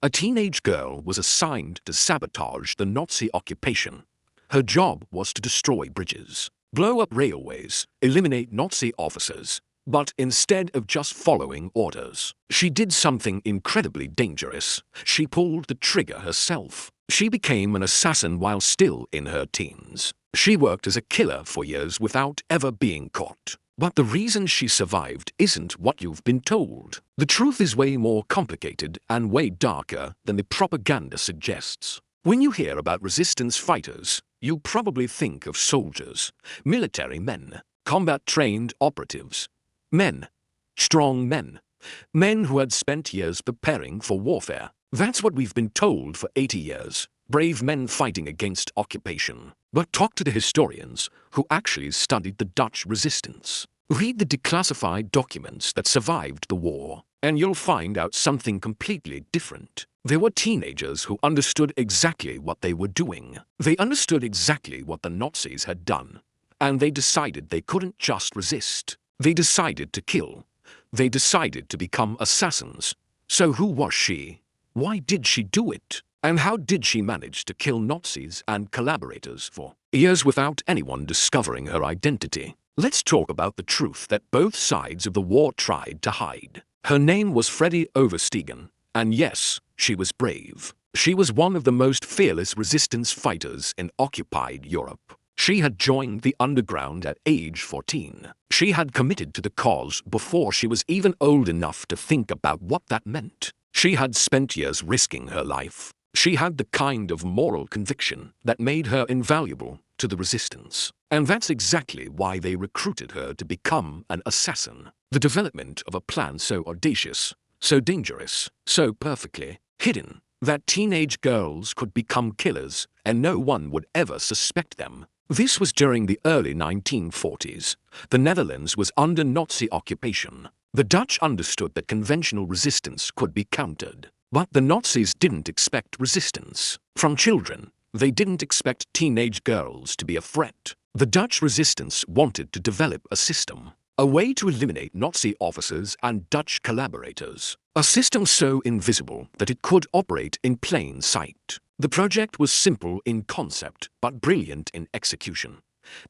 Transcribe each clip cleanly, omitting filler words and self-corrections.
A teenage girl was assigned to sabotage the Nazi occupation. Her job was to destroy bridges, blow up railways, eliminate Nazi officers. But instead of just following orders, she did something incredibly dangerous. She pulled the trigger herself. She became an assassin while still in her teens. She worked as a killer for years without ever being caught. But the reason she survived isn't what you've been told. The truth is way more complicated and way darker than the propaganda suggests. When you hear about resistance fighters, you probably think of soldiers, military men, combat-trained operatives. Men. Strong men. Men who had spent years preparing for warfare. That's what we've been told for 80 years. Brave men fighting against occupation. But talk to the historians who actually studied the Dutch resistance. Read the declassified documents that survived the war, and you'll find out something completely different. They were teenagers who understood exactly what they were doing. They understood exactly what the Nazis had done. And they decided they couldn't just resist. They decided to kill. They decided to become assassins. So who was she? Why did she do it? And how did she manage to kill Nazis and collaborators for years without anyone discovering her identity? Let's talk about the truth that both sides of the war tried to hide. Her name was Freddie Oversteegen, and yes, she was brave. She was one of the most fearless resistance fighters in occupied Europe. She had joined the underground at age 14. She had committed to the cause before she was even old enough to think about what that meant. She had spent years risking her life. She had the kind of moral conviction that made her invaluable to the resistance. And that's exactly why they recruited her to become an assassin. The development of a plan so audacious, so dangerous, so perfectly hidden, that teenage girls could become killers and no one would ever suspect them. This was during the early 1940s. The Netherlands was under Nazi occupation. The Dutch understood that conventional resistance could be countered. But the Nazis didn't expect resistance from children. They didn't expect teenage girls to be a threat. The Dutch resistance wanted to develop a system, a way to eliminate Nazi officers and Dutch collaborators. A system so invisible that it could operate in plain sight. The project was simple in concept, but brilliant in execution.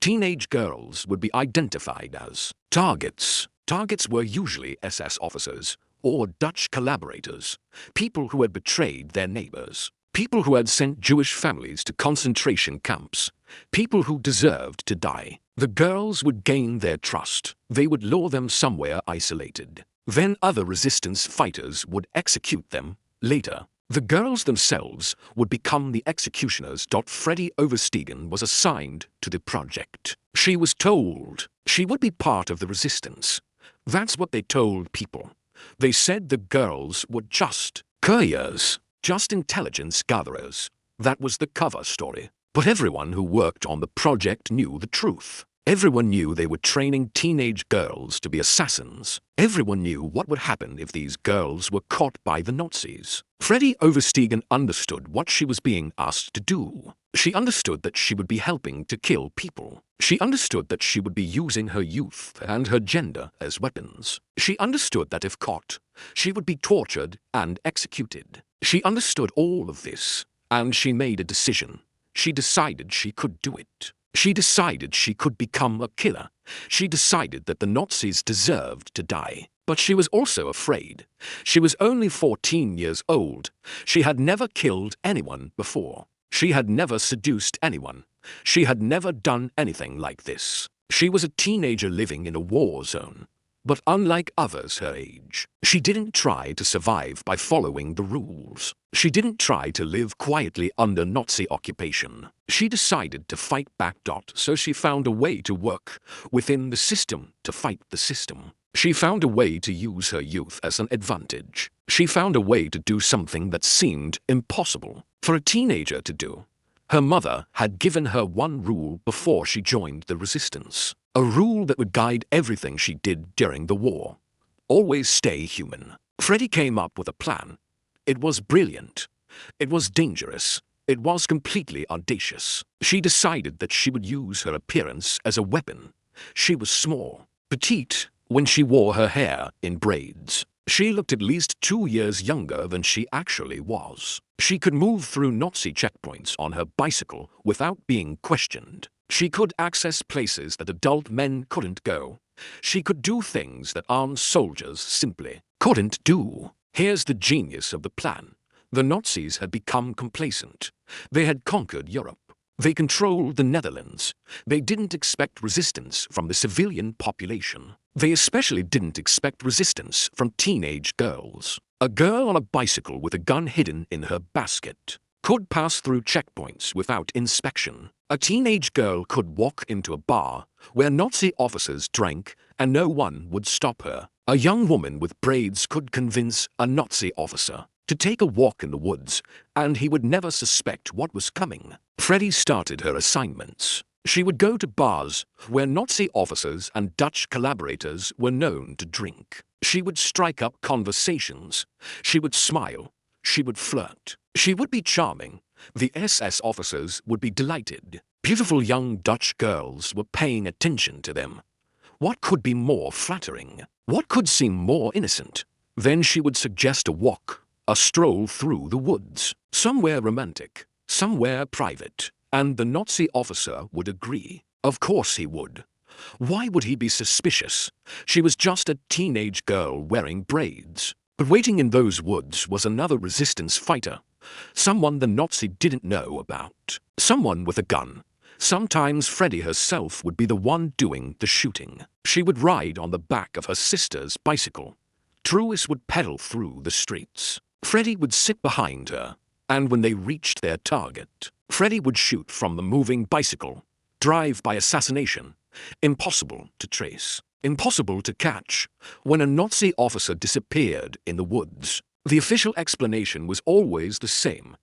Teenage girls would be identified as targets. Targets were usually SS officers or Dutch collaborators, people who had betrayed their neighbors, people who had sent Jewish families to concentration camps, people who deserved to die. The girls would gain their trust. They would lure them somewhere isolated. Then other resistance fighters would execute them later. The girls themselves would become the executioners. Freddie Oversteegen was assigned to the project. She was told she would be part of the resistance. That's what they told people. They said the girls were just couriers, just intelligence gatherers. That was the cover story. But everyone who worked on the project knew the truth. Everyone knew they were training teenage girls to be assassins. Everyone knew what would happen if these girls were caught by the Nazis. Freddie Oversteegen understood what she was being asked to do. She understood that she would be helping to kill people. She understood that she would be using her youth and her gender as weapons. She understood that if caught, she would be tortured and executed. She understood all of this, and she made a decision. She decided she could do it. She decided she could become a killer. She decided that the Nazis deserved to die. But she was also afraid. She was only 14 years old. She had never killed anyone before. She had never seduced anyone. She had never done anything like this. She was a teenager living in a war zone. But unlike others her age, she didn't try to survive by following the rules. She didn't try to live quietly under Nazi occupation. She decided to fight back. So she found a way to work within the system to fight the system. She found a way to use her youth as an advantage. She found a way to do something that seemed impossible for a teenager to do. Her mother had given her one rule before she joined the resistance. A rule that would guide everything she did during the war. Always stay human. Freddie came up with a plan. It was brilliant. It was dangerous. It was completely audacious. She decided that she would use her appearance as a weapon. She was small, petite, when she wore her hair in braids. She looked at least 2 years younger than she actually was. She could move through Nazi checkpoints on her bicycle without being questioned. She could access places that adult men couldn't go. She could do things that armed soldiers simply couldn't do. Here's the genius of the plan. The Nazis had become complacent. They had conquered Europe. They controlled the Netherlands. They didn't expect resistance from the civilian population. They especially didn't expect resistance from teenage girls. A girl on a bicycle with a gun hidden in her basket could pass through checkpoints without inspection. A teenage girl could walk into a bar where Nazi officers drank and no one would stop her. A young woman with braids could convince a Nazi officer to take a walk in the woods, and he would never suspect what was coming. Freddie started her assignments. She would go to bars where Nazi officers and Dutch collaborators were known to drink. She would strike up conversations. She would smile. She would flirt. She would be charming. The SS officers would be delighted. Beautiful young Dutch girls were paying attention to them. What could be more flattering? What could seem more innocent? Then she would suggest a walk, a stroll through the woods, somewhere romantic, somewhere private, and the Nazi officer would agree. Of course he would. Why would he be suspicious? She was just a teenage girl wearing braids. But waiting in those woods was another resistance fighter, someone the Nazi didn't know about, someone with a gun. Sometimes Freddie herself would be the one doing the shooting. She would ride on the back of her sister's bicycle. Truus would pedal through the streets. Freddie would sit behind her, and when they reached their target, Freddie would shoot from the moving bicycle. Drive-by assassination. Impossible to trace. Impossible to catch. When a Nazi officer disappeared in the woods, the official explanation was always the same.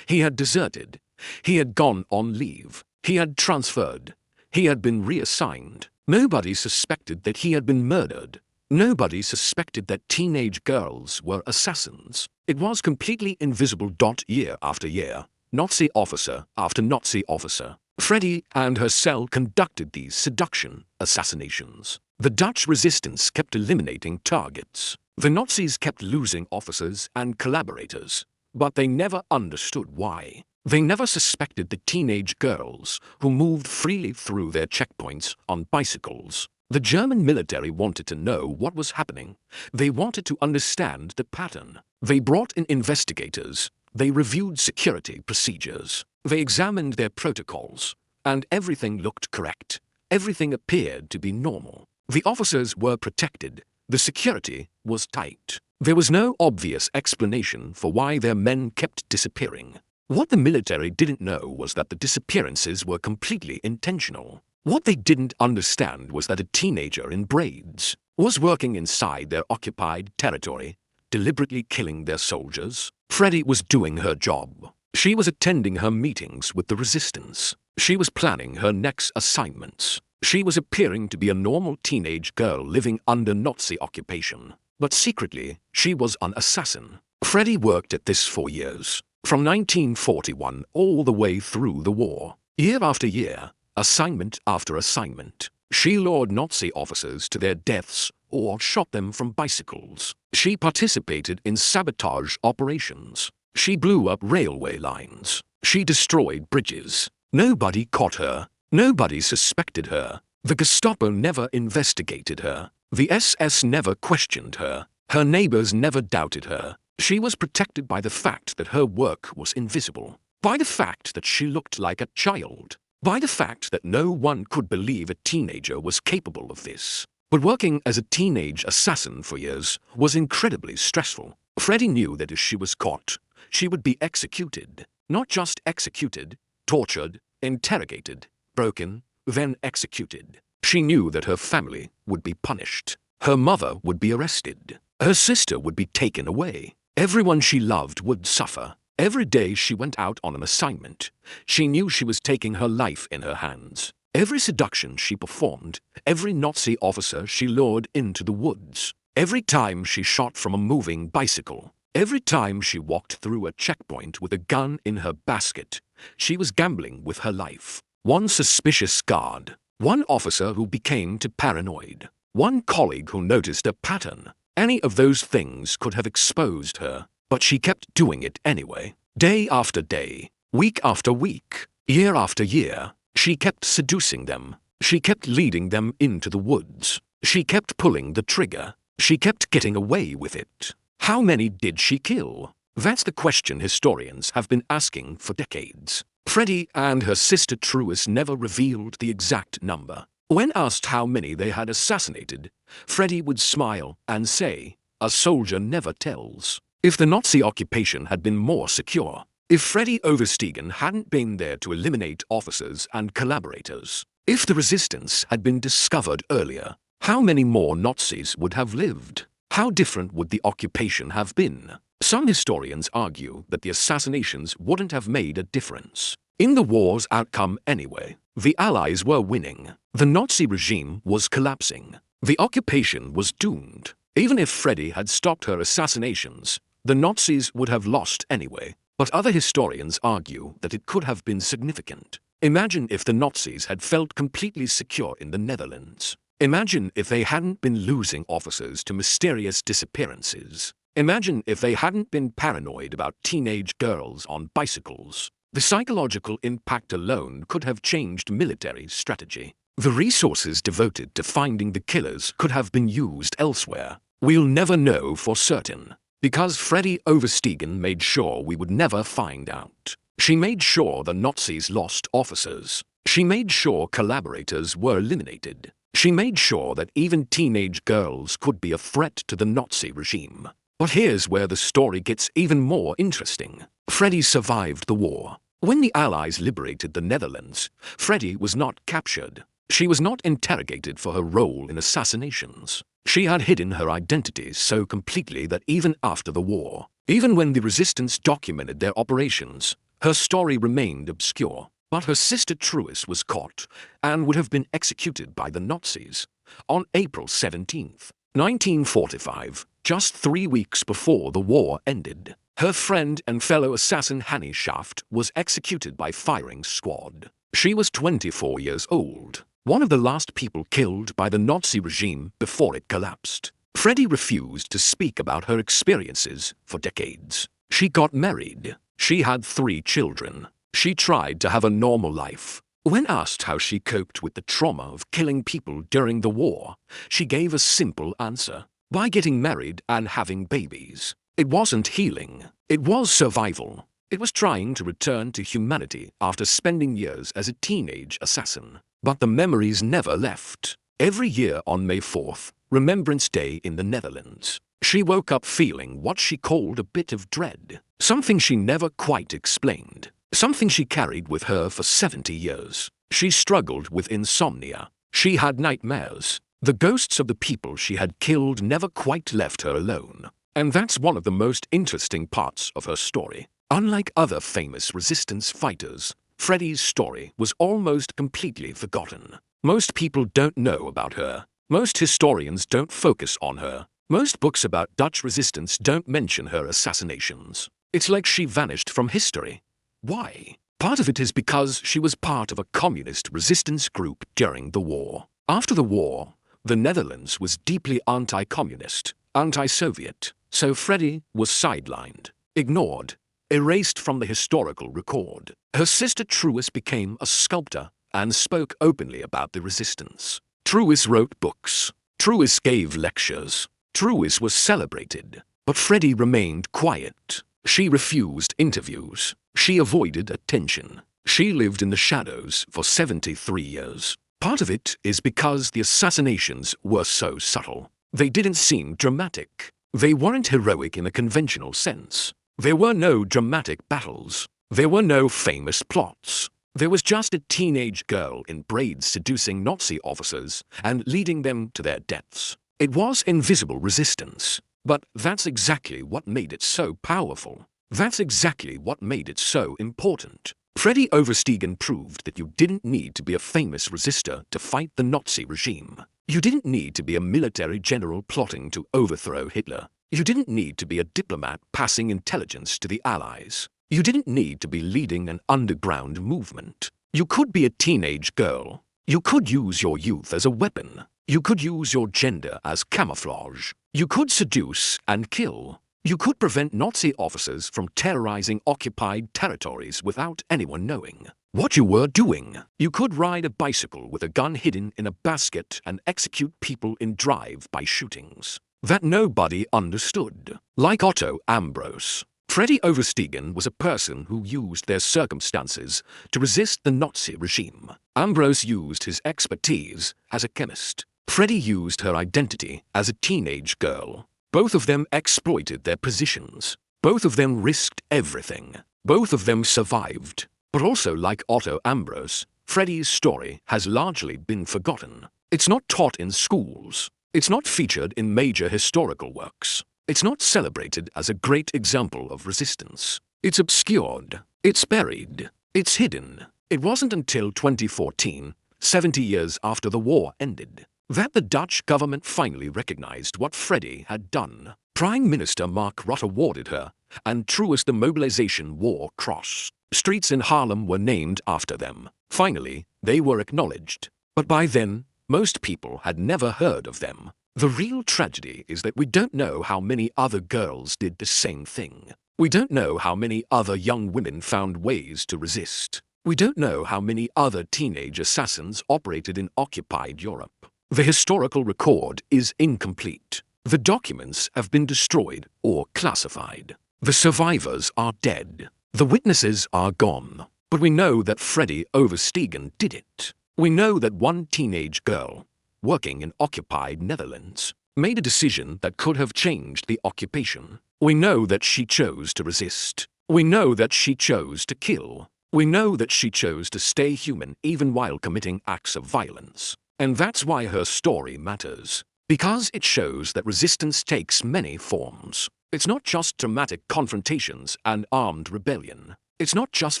He had deserted. He had gone on leave. He had transferred. He had been reassigned. Nobody suspected that he had been murdered. Nobody suspected that teenage girls were assassins. It was completely invisible. Year after year, Nazi officer after Nazi officer, Freddie and her cell conducted these seduction assassinations. The Dutch resistance kept eliminating targets. The Nazis kept losing officers and collaborators, but they never understood why. They never suspected the teenage girls who moved freely through their checkpoints on bicycles. The German military wanted to know what was happening. They wanted to understand the pattern. They brought in investigators. They reviewed security procedures. They examined their protocols. And everything looked correct. Everything appeared to be normal. The officers were protected. The security was tight. There was no obvious explanation for why their men kept disappearing. What the military didn't know was that the disappearances were completely intentional. What they didn't understand was that a teenager in braids was working inside their occupied territory, deliberately killing their soldiers. Freddie was doing her job. She was attending her meetings with the resistance. She was planning her next assignments. She was appearing to be a normal teenage girl living under Nazi occupation. But secretly, she was an assassin. Freddie worked at this for years, from 1941 all the way through the war. Year after year, assignment after assignment, she lured Nazi officers to their deaths or shot them from bicycles. She participated in sabotage operations. She blew up railway lines. She destroyed bridges. Nobody caught her. Nobody suspected her. The Gestapo never investigated her. The SS never questioned her. Her neighbors never doubted her. She was protected by the fact that her work was invisible, by the fact that she looked like a child, by the fact that no one could believe a teenager was capable of this. But working as a teenage assassin for years was incredibly stressful. Freddie knew that if she was caught, she would be executed. Not just executed, tortured, interrogated, broken, then executed. She knew that her family would be punished. Her mother would be arrested. Her sister would be taken away. Everyone she loved would suffer. Every day she went out on an assignment, she knew she was taking her life in her hands. Every seduction she performed, every Nazi officer she lured into the woods, every time she shot from a moving bicycle, every time she walked through a checkpoint with a gun in her basket, she was gambling with her life. One suspicious guard, one officer who became too paranoid, one colleague who noticed a pattern. Any of those things could have exposed her, but she kept doing it anyway. Day after day, week after week, year after year, she kept seducing them. She kept leading them into the woods. She kept pulling the trigger. She kept getting away with it. How many did she kill? That's the question historians have been asking for decades. Freddie and her sister Truus never revealed the exact number. When asked how many they had assassinated, Freddie would smile and say, "A soldier never tells." If the Nazi occupation had been more secure, if Freddie Oversteegen hadn't been there to eliminate officers and collaborators, if the resistance had been discovered earlier, how many more Nazis would have lived? How different would the occupation have been? Some historians argue that the assassinations wouldn't have made a difference in the war's outcome anyway. The Allies were winning. The Nazi regime was collapsing. The occupation was doomed. Even if Freddie had stopped her assassinations, the Nazis would have lost anyway. But other historians argue that it could have been significant. Imagine if the Nazis had felt completely secure in the Netherlands. Imagine if they hadn't been losing officers to mysterious disappearances. Imagine if they hadn't been paranoid about teenage girls on bicycles. The psychological impact alone could have changed military strategy. The resources devoted to finding the killers could have been used elsewhere. We'll never know for certain, because Freddie Oversteegen made sure we would never find out. She made sure the Nazis lost officers. She made sure collaborators were eliminated. She made sure that even teenage girls could be a threat to the Nazi regime. But here's where the story gets even more interesting. Freddie survived the war. When the Allies liberated the Netherlands, Freddie was not captured. She was not interrogated for her role in assassinations. She had hidden her identity so completely that even after the war, even when the resistance documented their operations, her story remained obscure. But her sister Truus was caught and would have been executed by the Nazis on April 17, 1945, just 3 weeks before the war ended. Her friend and fellow assassin Hannie Schaft was executed by firing squad. She was 24 years old, one of the last people killed by the Nazi regime before it collapsed. Freddie refused to speak about her experiences for decades. She got married. She had 3 children. She tried to have a normal life. When asked how she coped with the trauma of killing people during the war, she gave a simple answer: by getting married and having babies. It wasn't healing. It was survival. It was trying to return to humanity after spending years as a teenage assassin. But the memories never left. Every year on May 4th, Remembrance Day in the Netherlands, she woke up feeling what she called a bit of dread. Something she never quite explained. Something she carried with her for 70 years. She struggled with insomnia. She had nightmares. The ghosts of the people she had killed never quite left her alone. And that's one of the most interesting parts of her story. Unlike other famous resistance fighters, Freddie's story was almost completely forgotten. Most people don't know about her. Most historians don't focus on her. Most books about Dutch resistance don't mention her assassinations. It's like she vanished from history. Why? Part of it is because she was part of a communist resistance group during the war. After the war, the Netherlands was deeply anti-communist, anti-Soviet, so Freddie was sidelined, ignored, erased from the historical record. Her sister Truus became a sculptor and spoke openly about the resistance. Truus wrote books. Truus gave lectures. Truus was celebrated. But Freddie remained quiet. She refused interviews. She avoided attention. She lived in the shadows for 73 years. Part of it is because the assassinations were so subtle. They didn't seem dramatic. They weren't heroic in a conventional sense. There were no dramatic battles. There were no famous plots. There was just a teenage girl in braids seducing Nazi officers and leading them to their deaths. It was invisible resistance. But that's exactly what made it so powerful. That's exactly what made it so important. Freddie Oversteegen proved that you didn't need to be a famous resistor to fight the Nazi regime. You didn't need to be a military general plotting to overthrow Hitler. You didn't need to be a diplomat passing intelligence to the Allies. You didn't need to be leading an underground movement. You could be a teenage girl. You could use your youth as a weapon. You could use your gender as camouflage. You could seduce and kill. You could prevent Nazi officers from terrorizing occupied territories without anyone knowing what you were doing. You could ride a bicycle with a gun hidden in a basket and execute people in drive-by shootings that nobody understood. Like Otto Ambros, Freddie Oversteegen was a person who used their circumstances to resist the Nazi regime. Ambros used his expertise as a chemist. Freddie used her identity as a teenage girl. Both of them exploited their positions. Both of them risked everything. Both of them survived. But also, like Otto Ambros, Freddie's story has largely been forgotten. It's not taught in schools. It's not featured in major historical works. It's not celebrated as a great example of resistance. It's obscured. It's buried. It's hidden. It wasn't until 2014, 70 years after the war ended, that the Dutch government finally recognized what Freddie had done. Prime Minister Mark Rutte awarded her and truest the Mobilization War Cross. Streets in Haarlem were named after them. Finally, they were acknowledged. But by then, most people had never heard of them. The real tragedy is that we don't know how many other girls did the same thing. We don't know how many other young women found ways to resist. We don't know how many other teenage assassins operated in occupied Europe. The historical record is incomplete. The documents have been destroyed or classified. The survivors are dead. The witnesses are gone. But we know that Freddie Oversteegen did it. We know that one teenage girl, working in occupied Netherlands, made a decision that could have changed the occupation. We know that she chose to resist. We know that she chose to kill. We know that she chose to stay human even while committing acts of violence. And that's why her story matters. Because it shows that resistance takes many forms. It's not just dramatic confrontations and armed rebellion. It's not just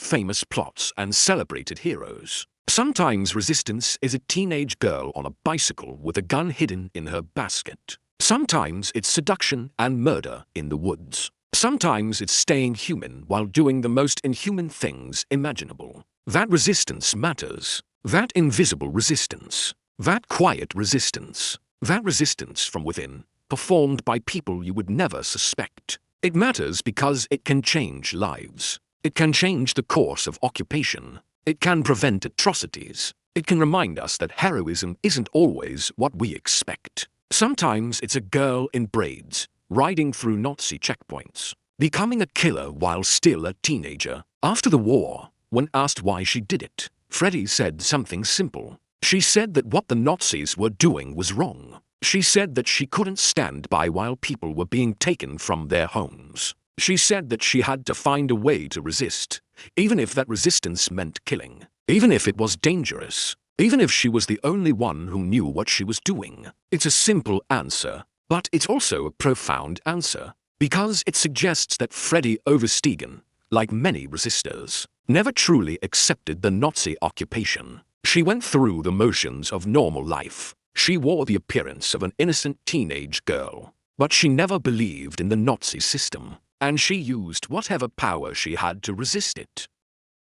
famous plots and celebrated heroes. Sometimes resistance is a teenage girl on a bicycle with a gun hidden in her basket. Sometimes it's seduction and murder in the woods. Sometimes it's staying human while doing the most inhuman things imaginable. That resistance matters. That invisible resistance. That quiet resistance. That resistance from within, performed by people you would never suspect. It matters because it can change lives. It can change the course of occupation. It can prevent atrocities. It can remind us that heroism isn't always what we expect. Sometimes it's a girl in braids, riding through Nazi checkpoints, becoming a killer while still a teenager. After the war, when asked why she did it, Freddie said something simple. She said that what the Nazis were doing was wrong. She said that she couldn't stand by while people were being taken from their homes. She said that she had to find a way to resist, even if that resistance meant killing, even if it was dangerous, even if she was the only one who knew what she was doing. It's a simple answer, but it's also a profound answer, because it suggests that Freddie Oversteegen, like many resistors, never truly accepted the Nazi occupation. She went through the motions of normal life. She wore the appearance of an innocent teenage girl, but she never believed in the Nazi system, and she used whatever power she had to resist it.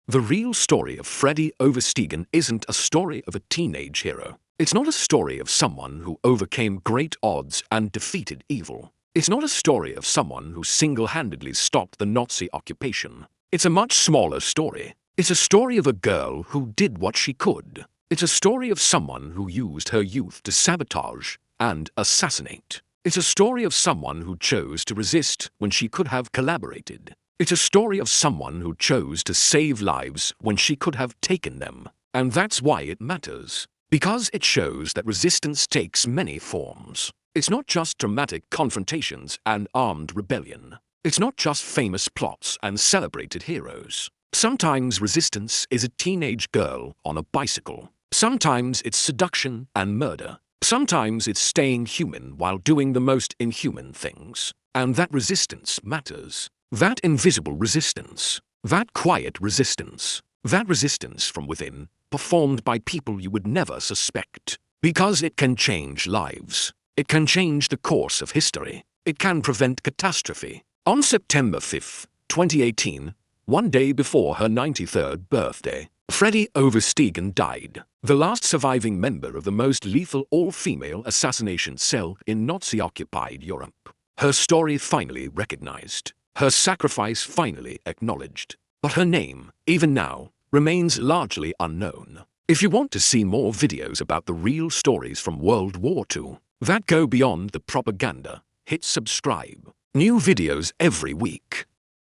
The real story of Freddie Oversteegen isn't a story of a teenage hero. It's not a story of someone who overcame great odds and defeated evil. It's not a story of someone who single-handedly stopped the Nazi occupation. It's a much smaller story. It's a story of a girl who did what she could. It's a story of someone who used her youth to sabotage and assassinate. It's a story of someone who chose to resist when she could have collaborated. It's a story of someone who chose to save lives when she could have taken them. And that's why it matters. Because it shows that resistance takes many forms. It's not just dramatic confrontations and armed rebellion. It's not just famous plots and celebrated heroes. Sometimes resistance is a teenage girl on a bicycle. Sometimes it's seduction and murder. Sometimes it's staying human while doing the most inhuman things. And that resistance matters. That invisible resistance. That quiet resistance. That resistance from within, performed by people you would never suspect. Because it can change lives. It can change the course of history. It can prevent catastrophe. On September 5, 2018, one day before her 93rd birthday, Freddie Oversteegen died, the last surviving member of the most lethal all-female assassination cell in Nazi-occupied Europe. Her story finally recognized, her sacrifice finally acknowledged, but her name, even now, remains largely unknown. If you want to see more videos about the real stories from World War II that go beyond the propaganda, hit subscribe. New videos every week.